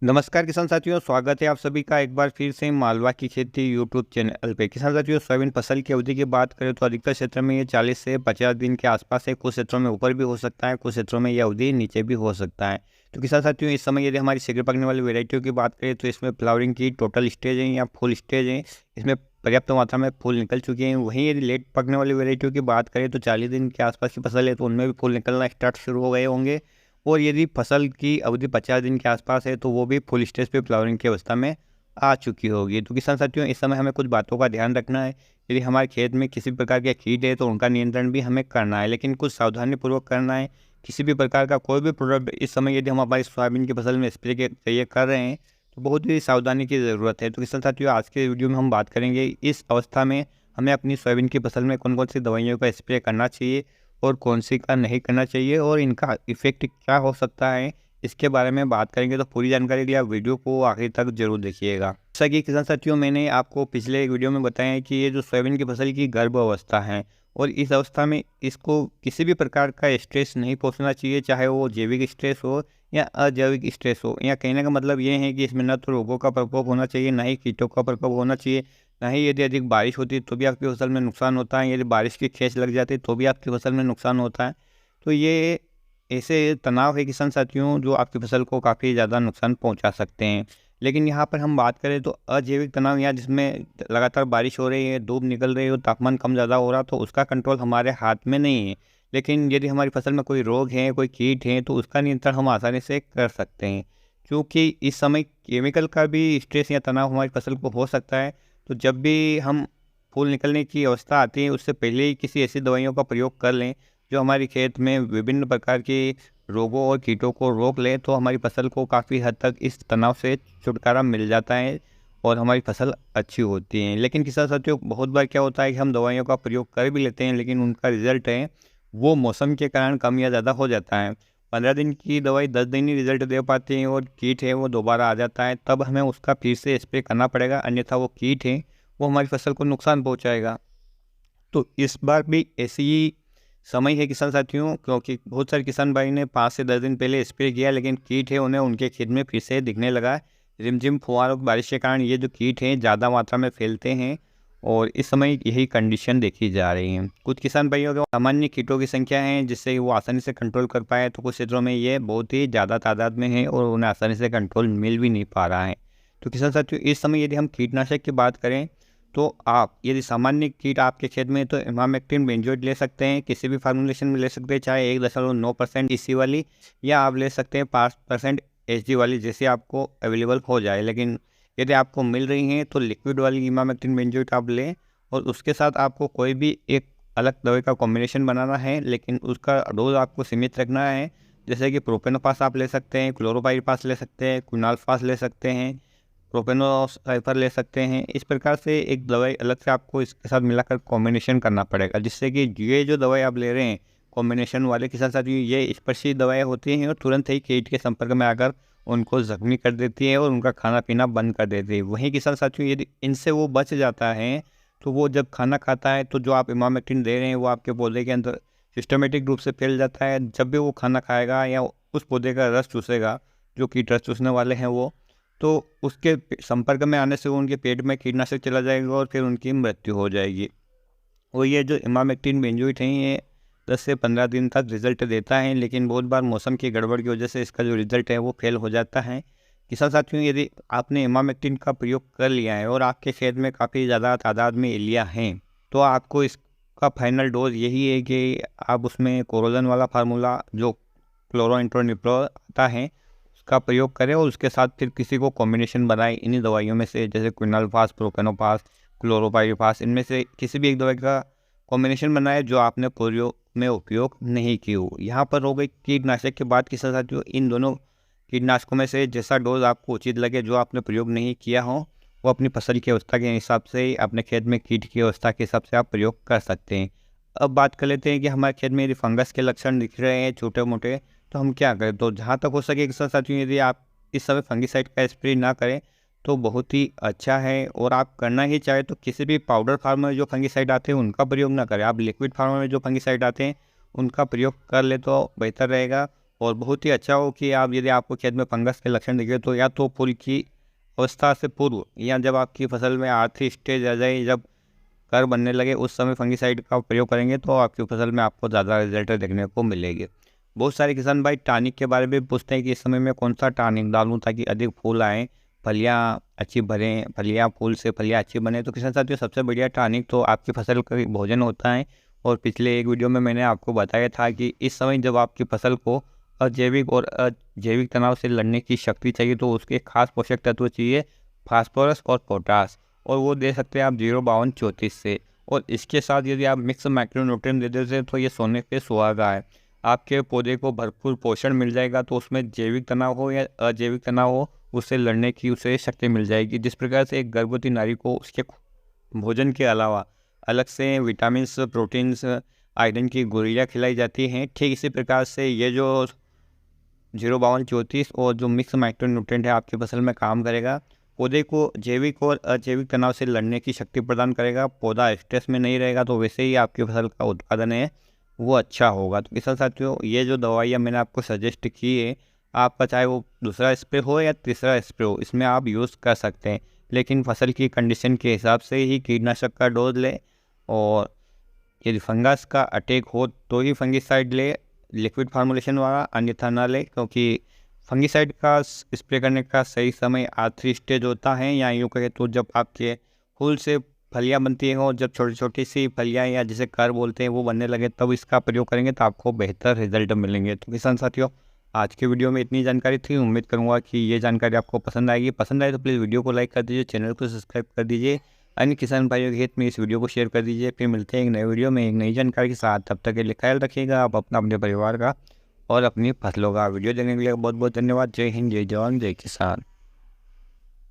नमस्कार किसान साथियों, स्वागत है आप सभी का एक बार फिर से मालवा की खेती यूट्यूब चैनल पे। किसान साथियों, सोयाबीन फसल की अवधि की बात करें तो अधिकतर क्षेत्र में ये 40 से 50 दिन के आसपास है। कुछ क्षेत्रों में ऊपर भी हो सकता है, कुछ क्षेत्रों में ये अवधि नीचे भी हो सकता है। तो किसान साथियों, इस समय यदि हमारी शीघ्र पकने वाली वेराइटियों की बात करें तो इसमें फ्लावरिंग की टोटल स्टेज है या फुल स्टेज है, इसमें पर्याप्त मात्रा में फूल निकल चुके हैं। वहीं यदि लेट पकने वाली वेराइटियों की बात करें तो 40 दिन के आसपास की फसल है तो उनमें भी फूल निकलना स्टार्ट शुरू हो गए होंगे। और यदि फसल की अवधि 50 दिन के आसपास है तो वो भी फुल स्टेज पे फ्लावरिंग की अवस्था में आ चुकी होगी। तो किसान साथियों, इस समय हमें कुछ बातों का ध्यान रखना है। यदि हमारे खेत में किसी भी प्रकार के कीट है तो उनका नियंत्रण भी हमें करना है, लेकिन कुछ सावधानीपूर्वक करना है। किसी भी प्रकार का कोई भी प्रोडक्ट इस समय यदि हम हमारी सोयाबीन की फसल में स्प्रे के जरिए कर रहे हैं तो बहुत ही सावधानी की ज़रूरत है। तो किसान साथियों, आज के वीडियो में हम बात करेंगे इस अवस्था में हमें अपनी सोयाबीन की फसल में कौन कौन सी दवाइयों का स्प्रे करना चाहिए और कौन सी का नहीं करना चाहिए और इनका इफ़ेक्ट क्या हो सकता है, इसके बारे में बात करेंगे। तो पूरी जानकारी के लिए आप वीडियो को आखिर तक जरूर देखिएगा। जैसा कि किसान साथियों, मैंने आपको पिछले एक वीडियो में बताया है कि ये जो सोयाबीन की फसल की गर्भ अवस्था है और इस अवस्था में इसको किसी भी प्रकार का स्ट्रेस नहीं पहुंचना चाहिए, चाहे वो जैविक स्ट्रेस हो या अजैविक स्ट्रेस हो। या कहने का मतलब ये है कि इसमें न तो रोगों का प्रकोप होना चाहिए, ना ही कीटों का प्रकोप होना चाहिए, ना ही यदि अधिक बारिश होती है तो भी आपकी फसल में नुकसान होता है, यदि बारिश की खेच लग जाती है तो भी आपकी फसल में नुकसान होता है। तो ये ऐसे तनाव है किसान साथियों जो आपकी फसल को काफ़ी ज़्यादा नुकसान पहुंचा सकते हैं। लेकिन यहाँ पर हम बात करें तो अजैविक तनाव, या जिसमें लगातार बारिश हो रही है, धूप निकल रही है और तापमान कम ज़्यादा हो रहा, तो उसका कंट्रोल हमारे हाथ में नहीं है। लेकिन यदि हमारी फसल में कोई रोग है, कोई कीट है, तो उसका नियंत्रण हम आसानी से कर सकते हैं। क्योंकि इस समय केमिकल का भी स्ट्रेस या तनाव हमारी फसल को हो सकता है। तो जब भी हम फूल निकलने की अवस्था आती है उससे पहले ही किसी ऐसी दवाइयों का प्रयोग कर लें जो हमारी खेत में विभिन्न प्रकार के रोगों और कीटों को रोक लें, तो हमारी फसल को काफ़ी हद तक इस तनाव से छुटकारा मिल जाता है और हमारी फसल अच्छी होती है। लेकिन किसान साथियों, बहुत बार क्या होता है कि हम दवाइयों का प्रयोग कर भी लेते हैं लेकिन उनका रिजल्ट है वो मौसम के कारण कम या ज़्यादा हो जाता है। 15 दिन की दवाई 10 दिन ही रिजल्ट दे पाती है और कीट है वो दोबारा आ जाता है, तब हमें उसका फिर से स्प्रे करना पड़ेगा, अन्यथा वो कीट है वो हमारी फसल को नुकसान पहुंचाएगा। तो इस बार भी ऐसी ही समय है किसान साथियों, क्योंकि बहुत सारे किसान भाई ने 5 से 10 दिन पहले स्प्रे किया लेकिन कीट है उन्हें उनके खेत में फिर से दिखने लगा। रिमझिम फुहारों की बारिश के कारण ये जो कीट हैं ज़्यादा मात्रा में फैलते हैं और इस समय यही कंडीशन देखी जा रही है। कुछ किसान भाइयों के सामान्य कीटों की संख्या है जिससे वो आसानी से कंट्रोल कर पाए, तो कुछ क्षेत्रों में ये बहुत ही ज़्यादा तादाद में है और उन्हें आसानी से कंट्रोल मिल भी नहीं पा रहा है। तो किसान साथियों, इस समय यदि हम कीटनाशक की बात करें तो आप यदि सामान्य कीट आपके खेत में है तो इमामेक्टिन बेंजोएट ले सकते हैं, किसी भी फार्मूलेशन में ले सकते हैं, चाहे 1.9% इसी वाली, या आप ले सकते हैं 5% एचजी वाली, जैसे आपको अवेलेबल हो जाए। लेकिन यदि आपको मिल रही हैं तो लिक्विड वाली इमामेक्टिन बेंजोएट आप लें और उसके साथ आपको कोई भी एक अलग दवाई का कॉम्बिनेशन बनाना है, लेकिन उसका डोज आपको सीमित रखना है। जैसे कि प्रोपेनोपास आप ले सकते हैं, क्लोरोपाइरीपास ले सकते हैं, क्विनाल्फास ले सकते हैं, प्रोपेनोसाइफर ले सकते हैं। इस प्रकार से एक दवाई अलग से आपको इसके साथ मिलाकर कॉम्बिनेशन करना पड़ेगा, जिससे कि ये जो दवाई आप ले रहे हैं कॉम्बिनेशन वाले के साथ साथ ये स्पर्शी दवाएं होती हैं और तुरंत ही कीट के संपर्क में आकर उनको जख्मी कर देती है और उनका खाना पीना बंद कर देती है। वहीं किसान साथियों, यदि इनसे वो बच जाता है तो वो जब खाना खाता है तो जो आप इमामेक्टिन दे रहे हैं वो आपके पौधे के अंदर सिस्टमेटिक रूप से फैल जाता है। जब भी वो खाना खाएगा या उस पौधे का रस चूसेगा, जो कीट रस चूसने वाले हैं वो, तो उसके संपर्क में आने से वो उनके पेट में कीटनाशक चला जाएगा और फिर उनकी मृत्यु हो जाएगी। और ये जो इमामेक्टिन बेंजोएट है ये 10 से 15 दिन तक रिजल्ट देता है, लेकिन बहुत बार मौसम की गड़बड़ की वजह से इसका जो रिजल्ट है वो फेल हो जाता है। किसान साथियों, यदि आपने इमामेक्टिन का प्रयोग कर लिया है और आपके खेत में काफ़ी ज़्यादा तादाद में इल्लियाँ हैं तो आपको इसका फाइनल डोज यही है कि आप उसमें कोरोजन वाला फार्मूला जो क्लोरोइंट्रोनिप्रोल आता है का प्रयोग करें और उसके साथ फिर किसी को कॉम्बिनेशन बनाए इन्हीं दवाइयों में से, जैसे क्विनाल्फास, प्रोपेनोपास, क्लोरोपाइरीफास, इनमें से किसी भी एक दवाई का कॉम्बिनेशन बनाए जो आपने प्रयोग में उपयोग नहीं की हो। यहाँ पर हो गई कीटनाशक के बाद किसान साथियों, इन दोनों कीटनाशकों में से जैसा डोज आपको उचित लगे, जो आपने प्रयोग नहीं किया हो, वो अपनी फसल की अवस्था के हिसाब से अपने खेत में कीट की अवस्था के हिसाब से आप प्रयोग कर सकते हैं। अब बात कर लेते हैं कि हमारे खेत में यदि फंगस के लक्षण दिख रहे हैं छोटे मोटे, तो हम क्या करें। तो जहाँ तक हो सके किसान साथियों, यदि आप इस समय फंगिसाइड का स्प्रे ना करें तो बहुत ही अच्छा है। और आप करना ही चाहे तो किसी भी पाउडर फार्म में जो फंगिसाइड आते हैं उनका प्रयोग ना करें, आप लिक्विड फार्म में जो फंगिसाइड आते हैं उनका प्रयोग कर ले तो बेहतर रहेगा। और बहुत ही अच्छा हो कि आप यदि आपको खेत में फंगस के लक्षण दिखे तो या तो फूल की अवस्था से पूर्व या जब आपकी फसल में आखिरी स्टेज आ जाए, जब कर बनने लगे, उस समय फंगिसाइड का प्रयोग करेंगे तो आपकी फसल में आपको ज़्यादा रिजल्ट देखने को मिलेगी। बहुत सारे किसान भाई टॉनिक के बारे में पूछते हैं कि इस समय में कौन सा टॉनिक डालूं ताकि अधिक फूल आएँ, फलियाँ अच्छी भरें, फलियाँ फूल से फलियाँ अच्छी बने। तो किसान साथियों, सबसे बढ़िया टॉनिक तो आपकी फसल का भोजन होता है। और पिछले एक वीडियो में मैंने आपको बताया था कि इस समय जब आपकी फसल को अजैविक और अजैविक तनाव से लड़ने की शक्ति चाहिए तो उसके खास पोषक तत्व चाहिए, फास्फोरस और पोटास, और वो दे सकते हैं आप 05234 से। और इसके साथ यदि आप मिक्स माइक्रोन्यूट्रिएंट दे देते हैं तो ये सोने पे सुहागा है। आपके पौधे को भरपूर पोषण मिल जाएगा, तो उसमें जैविक तनाव हो या अजैविक तनाव हो, उससे लड़ने की उसे शक्ति मिल जाएगी। जिस प्रकार से एक गर्भवती नारी को उसके भोजन के अलावा अलग से विटामिन्स, प्रोटीन्स, आयरन की गोलियाँ खिलाई जाती हैं, ठीक इसी प्रकार से ये जो 05234 और जो मिक्स माइक्रोन्यूट्रिएंट है आपकी फसल में काम करेगा। पौधे को जैविक और अजैविक तनाव से लड़ने की शक्ति प्रदान करेगा। पौधा स्ट्रेस में नहीं रहेगा, तो वैसे ही आपकी फसल का उत्पादन है वो अच्छा होगा। तो किसान साथियों, ये जो दवाइयाँ मैंने आपको सजेस्ट की है, आपका चाहे वो दूसरा स्प्रे हो या तीसरा स्प्रे हो, इसमें आप यूज़ कर सकते हैं, लेकिन फसल की कंडीशन के हिसाब से ही कीटनाशक का डोज लें। और यदि फंगस का अटैक हो तो ही फंगिसाइड ले, लिक्विड फार्मूलेशन वाला, अन्यथा ना ले, क्योंकि फंगिसाइड का स्प्रे करने का सही समय आखिरी स्टेज होता है, या यूँ कहें तो जब आपके फूल से फलियाँ बनती हैं और जब छोटी छोटी सी फलियाँ या जिसे कर बोलते हैं वो बनने लगे, तब इसका प्रयोग करेंगे तो आपको बेहतर रिजल्ट मिलेंगे। तो किसान साथियों, आज की वीडियो में इतनी जानकारी थी। उम्मीद करूँगा कि ये जानकारी आपको पसंद आएगी। पसंद आए तो प्लीज़ वीडियो को लाइक कर दीजिए, चैनल को सब्सक्राइब कर दीजिए, अन्य किसान भाइयों के हित में इस वीडियो को शेयर कर दीजिए। फिर मिलते हैं एक नए वीडियो में एक नई जानकारी के साथ। तब तक के लिए ख्याल रखिएगा आप अपना, अपने परिवार का और अपनी फसलों का। वीडियो देखने के लिए बहुत बहुत धन्यवाद। जय हिंद, जय जवान, जय किसान।